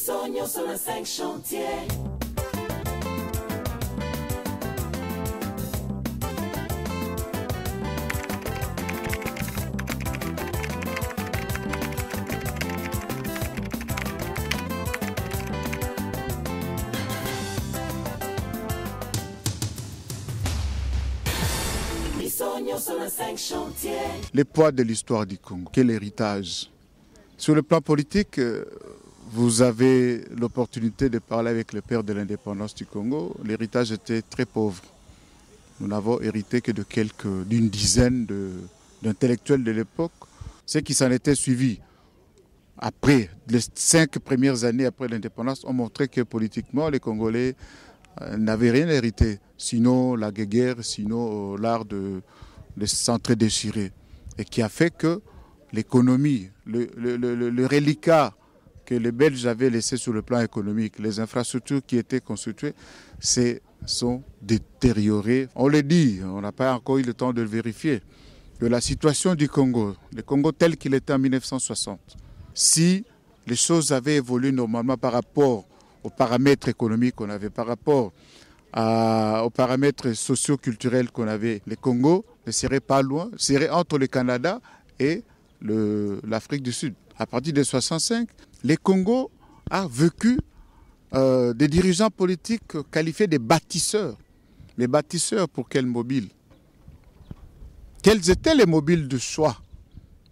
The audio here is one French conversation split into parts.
Bisogno sono 5 chantiers. Les poids de l'histoire du Congo, quel héritage. Sur le plan politique, vous avez l'opportunité de parler avec le père de l'indépendance du Congo. L'héritage était très pauvre. Nous n'avons hérité que d'une dizaine d'intellectuels de l'époque. Ceux qui s'en étaient suivis après les 5 premières années après l'indépendance ont montré que politiquement, les Congolais n'avaient rien hérité, sinon la guerre, sinon l'art de s'entre-déchirer. Et qui a fait que l'économie, le reliquat que les Belges avaient laissé sur le plan économique, les infrastructures qui étaient constituées, sont détériorées. On le dit, on n'a pas encore eu le temps de le vérifier, que la situation du Congo, le Congo tel qu'il était en 1960, si les choses avaient évolué normalement par rapport aux paramètres économiques qu'on avait, par rapport aux paramètres socio-culturels qu'on avait, le Congo ne serait pas loin, serait entre le Canada et l'Afrique du Sud. À partir de 1965, le Congo a vécu des dirigeants politiques qualifiés de bâtisseurs. Les bâtisseurs pour quels mobiles? Quels étaient les mobiles de choix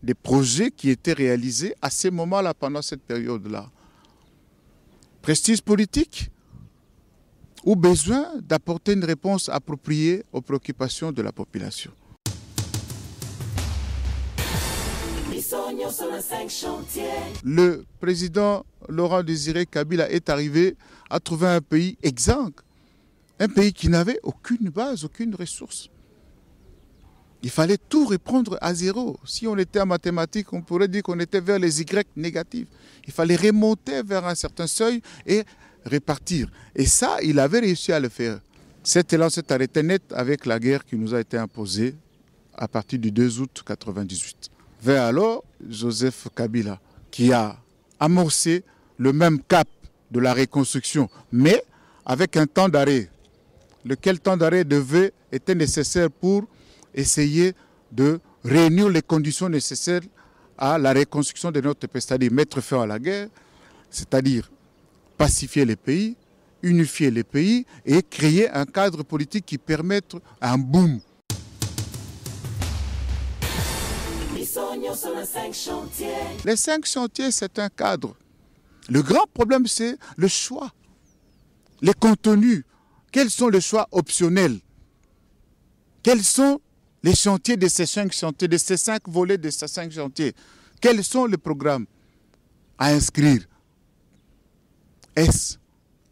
des projets qui étaient réalisés à ces moments-là, pendant cette période-là? Prestige politique ou besoin d'apporter une réponse appropriée aux préoccupations de la population? Le président Laurent Désiré Kabila est arrivé à trouver un pays exsangue, un pays qui n'avait aucune base, aucune ressource. Il fallait tout reprendre à zéro. Si on était en mathématiques, on pourrait dire qu'on était vers les Y négatifs. Il fallait remonter vers un certain seuil et répartir. Et ça, il avait réussi à le faire. Cet élan s'est arrêté net avec la guerre qui nous a été imposée à partir du 2 août 1998. Vers alors Joseph Kabila, qui a amorcé le même cap de la reconstruction, mais avec un temps d'arrêt. Lequel temps d'arrêt était nécessaire pour essayer de réunir les conditions nécessaires à la reconstruction de notre pays, c'est-à-dire mettre fin à la guerre, c'est-à-dire pacifier les pays, unifier les pays et créer un cadre politique qui permette un boom. Les 5 chantiers, c'est un cadre. Le grand problème, c'est le choix. Les contenus. Quels sont les choix optionnels? Quels sont les chantiers de ces 5 chantiers, de ces 5 volets de ces 5 chantiers? Quels sont les programmes à inscrire? Est-ce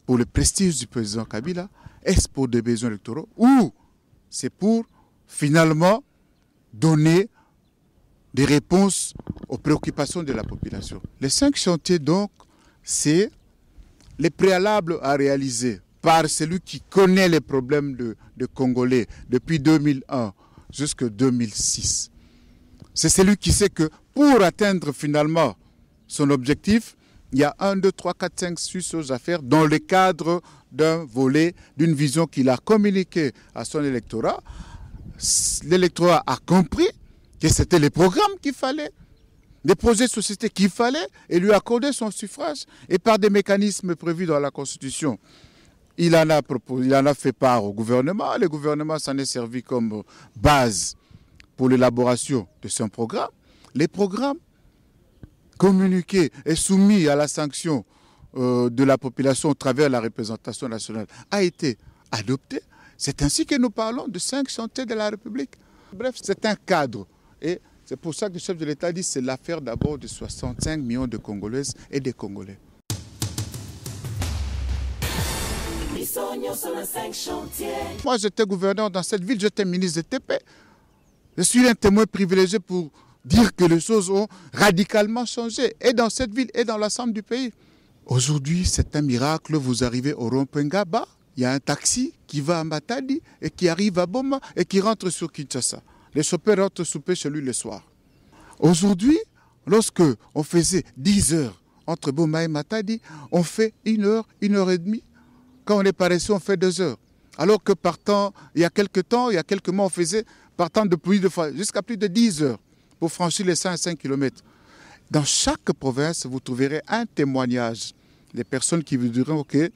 pour le prestige du président Kabila? Est-ce pour des besoins électoraux? Ou c'est pour finalement donner des réponses aux préoccupations de la population? Les 5 chantiers, donc, c'est les préalables à réaliser par celui qui connaît les problèmes de Congolais depuis 2001 jusqu'en 2006. C'est celui qui sait que pour atteindre finalement son objectif, il y a 1, 2, 3, 4, 5, 6 choses à faire dans le cadre d'un volet, d'une vision qu'il a communiquée à son électorat. L'électorat a compris que c'était les programmes qu'il fallait, des projets de société qu'il fallait, et lui accorder son suffrage. Et par des mécanismes prévus dans la Constitution, il en a fait part au gouvernement. Le gouvernement s'en est servi comme base pour l'élaboration de son programme. Les programmes communiqués et soumis à la sanction de la population au travers de la représentation nationale a été adopté. C'est ainsi que nous parlons de 5 chantiers de la République. Bref, c'est un cadre. Et c'est pour ça que le chef de l'État dit que c'est l'affaire d'abord de 65 millions de Congolaises et de Congolais. Moi, j'étais gouverneur dans cette ville, j'étais ministre de TP. Je suis un témoin privilégié pour dire que les choses ont radicalement changé, et dans cette ville et dans l'ensemble du pays. Aujourd'hui, c'est un miracle. Vous arrivez au rond-point Ngaba, il y a un taxi qui va à Matadi et qui arrive à Boma et qui rentre sur Kinshasa. Les chauffeurs rentrent souper chez lui le soir. Aujourd'hui, lorsque on faisait 10 heures entre Boma et Matadi, on fait 1 heure, 1 heure et demie. Quand on est paresseux, on fait 2 heures. Alors que partant, il y a quelques mois, on faisait partant de plus de jusqu'à plus de 10 heures pour franchir les 105 km. Dans chaque province, vous trouverez un témoignage des personnes qui vous diront que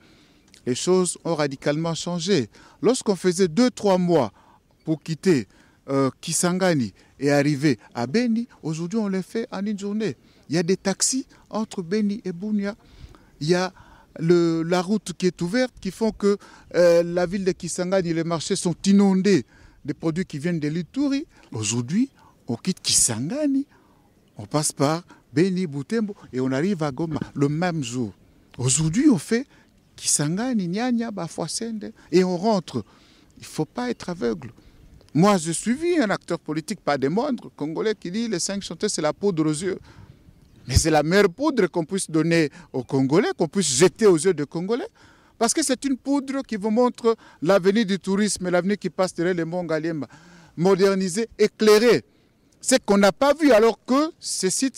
les choses ont radicalement changé. Lorsqu'on faisait 2-3 mois pour quitter Kisangani et arriver à Beni, aujourd'hui on les fait en une journée. Il y a des taxis entre Beni et Bunia. Il y a la route qui est ouverte qui font que la ville de Kisangani et les marchés sont inondés des produits qui viennent de l'Ituri. Aujourd'hui, on quitte Kisangani, on passe par Beni, Butembo et on arrive à Goma le même jour. Aujourd'hui, on fait Kisangani, Nyanya, Bafouassende et on rentre. Il ne faut pas être aveugle. Moi, je suis un acteur politique, pas des moindres, congolais, qui dit les 5 chantiers, c'est la poudre aux yeux. Mais c'est la meilleure poudre qu'on puisse donner aux Congolais, qu'on puisse jeter aux yeux des Congolais. Parce que c'est une poudre qui vous montre l'avenir du tourisme, l'avenir qui passe derrière les monts Ngaliemba. Modernisé, éclairé. C'est qu'on n'a pas vu alors que ce site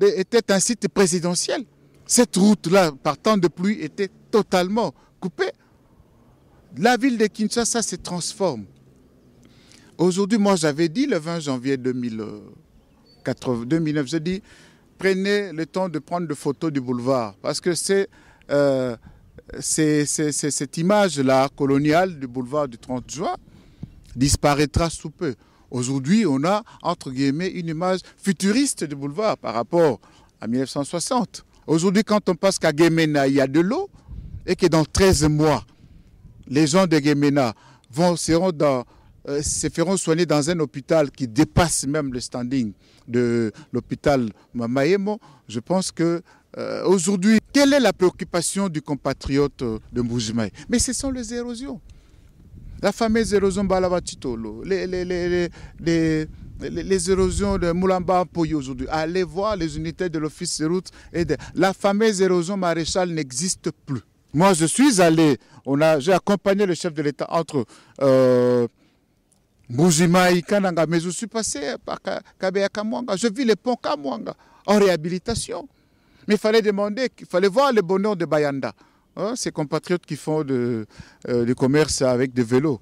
était un site présidentiel. Cette route-là, partant de pluie, était totalement coupée. La ville de Kinshasa se transforme. Aujourd'hui, moi j'avais dit le 20 janvier 2009, j'ai dit, prenez le temps de prendre des photos du boulevard. Parce que c'est cette image-là, coloniale du boulevard du 30 juin, disparaîtra sous peu. Aujourd'hui, on a, entre guillemets, une image futuriste du boulevard par rapport à 1960. Aujourd'hui, quand on passe qu'à Gemena, il y a de l'eau, et que dans 13 mois, les gens de Gemena se feront soigner dans un hôpital qui dépasse même le standing de l'hôpital Mamaemo. Je pense que aujourd'hui, quelle est la préoccupation du compatriote de Mbujimayi? Mais ce sont les érosions. La fameuse érosion Balabatitolo, les érosions de Moulamba Ampoyi aujourd'hui. Allez voir les unités de l'office de route. La fameuse érosion maréchale n'existe plus. Moi, je suis allé, j'ai accompagné le chef de l'État entre Mbujimayi, Kananga, mais je suis passé par Kabeya Kamwanga. Je vis les ponts Kamwanga en réhabilitation. Mais il fallait voir le bonheur de Bayanda. Ces compatriotes qui font du commerce avec des vélos.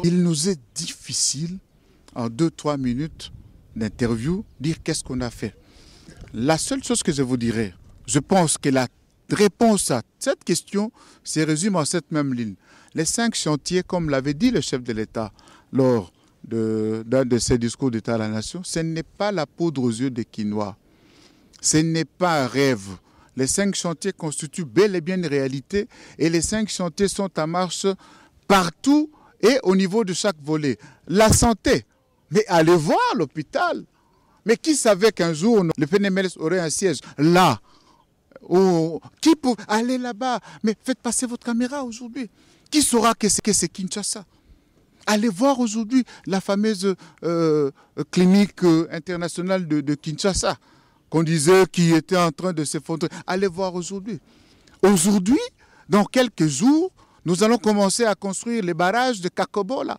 Il nous est difficile, en 2-3 minutes d'interview, dire qu'est-ce qu'on a fait. La seule chose que je vous dirais, je pense que la réponse à cette question se résume en cette même ligne. Les 5 chantiers, comme l'avait dit le chef de l'État lors d'un de ses discours d'État à la nation, ce n'est pas la poudre aux yeux des Quinois. Ce n'est pas un rêve. Les 5 chantiers constituent bel et bien une réalité et les 5 chantiers sont en marche partout et au niveau de chaque volet. La santé, mais allez voir l'hôpital. Mais qui savait qu'un jour le PNMLS aurait un siège là? Qui peut aller là-bas? Mais faites passer votre caméra aujourd'hui. Qui saura que c'est Kinshasa? Allez voir aujourd'hui la fameuse clinique internationale de Kinshasa, qu'on disait qui était en train de s'effondrer. Allez voir aujourd'hui. Aujourd'hui, dans quelques jours, nous allons commencer à construire les barrages de Kakobola.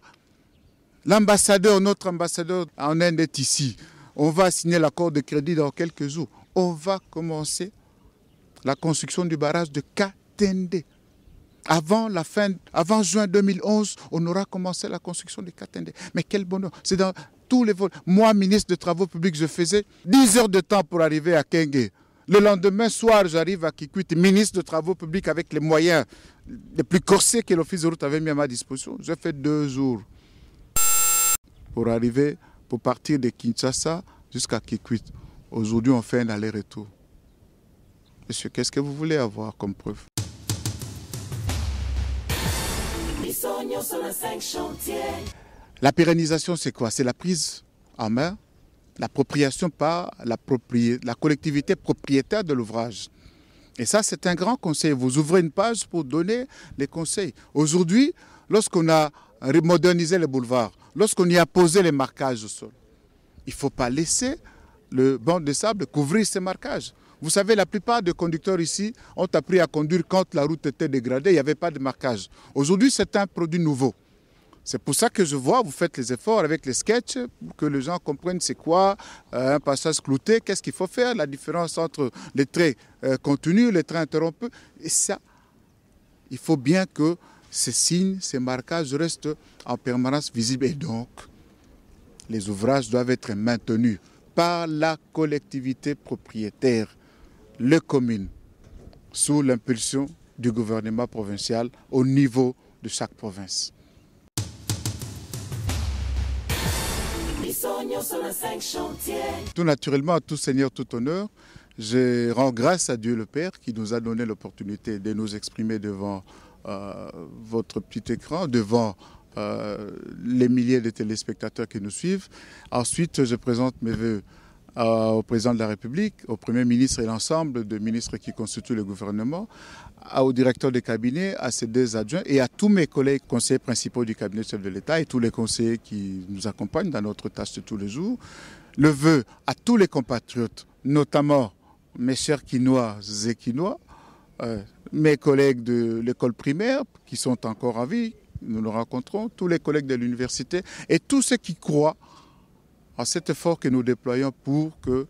Notre ambassadeur en Inde est ici. On va signer l'accord de crédit dans quelques jours. On va commencer la construction du barrage de Katende. Avant juin 2011, on aura commencé la construction de Katende. Mais quel bonheur! C'est dans tous les vols. Moi, ministre des Travaux publics, je faisais 10 heures de temps pour arriver à Kenge. Le lendemain soir, j'arrive à Kikwit, ministre des Travaux publics avec les moyens les plus corsés que l'Office de route avait mis à ma disposition. J'ai fait 2 jours pour partir de Kinshasa jusqu'à Kikwit. Aujourd'hui, on fait un aller-retour. Monsieur, qu'est-ce que vous voulez avoir comme preuve? La pérennisation, c'est quoi? C'est la prise en main, l'appropriation par la collectivité propriétaire de l'ouvrage. Et ça, c'est un grand conseil. Vous ouvrez une page pour donner les conseils. Aujourd'hui, lorsqu'on a modernisé les boulevards, lorsqu'on y a posé les marquages au sol, il ne faut pas laisser le banc de sable couvrir ces marquages. Vous savez, la plupart des conducteurs ici ont appris à conduire quand la route était dégradée, il n'y avait pas de marquage. Aujourd'hui, c'est un produit nouveau. C'est pour ça que je vois, vous faites les efforts avec les sketchs, pour que les gens comprennent c'est quoi un passage clouté, qu'est-ce qu'il faut faire, la différence entre les traits contenus, les traits interrompus. Et ça, il faut bien que ces signes, ces marquages restent en permanence visibles. Et donc, les ouvrages doivent être maintenus par la collectivité propriétaire, les communes, sous l'impulsion du gouvernement provincial au niveau de chaque province. Tout naturellement, à tout seigneur, tout honneur, je rends grâce à Dieu le Père qui nous a donné l'opportunité de nous exprimer devant votre petit écran, devant les milliers de téléspectateurs qui nous suivent. Ensuite, je présente mes vœux au président de la République, au Premier ministre et l'ensemble des ministres qui constituent le gouvernement, au directeur de cabinet, à ses 2 adjoints et à tous mes collègues conseillers principaux du cabinet chef de l'État et tous les conseillers qui nous accompagnent dans notre tâche de tous les jours. Le vœu à tous les compatriotes, notamment mes chers Quinois et Quinois, mes collègues de l'école primaire qui sont encore en vie, nous nous rencontrons, tous les collègues de l'université et tous ceux qui croient à cet effort que nous déployons pour que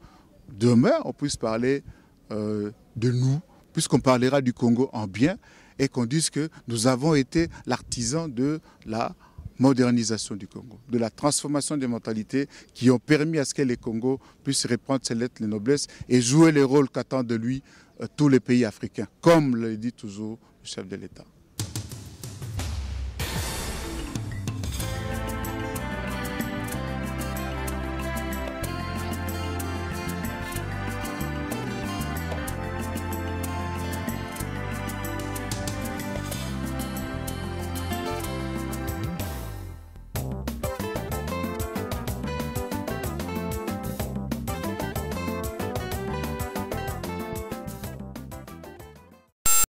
demain on puisse parler de nous, puisqu'on parlera du Congo en bien et qu'on dise que nous avons été l'artisan de la modernisation du Congo, de la transformation des mentalités qui ont permis à ce que le Congo puisse reprendre ses lettres de noblesse et jouer le rôle qu'attendent de lui tous les pays africains, comme le dit toujours le chef de l'État.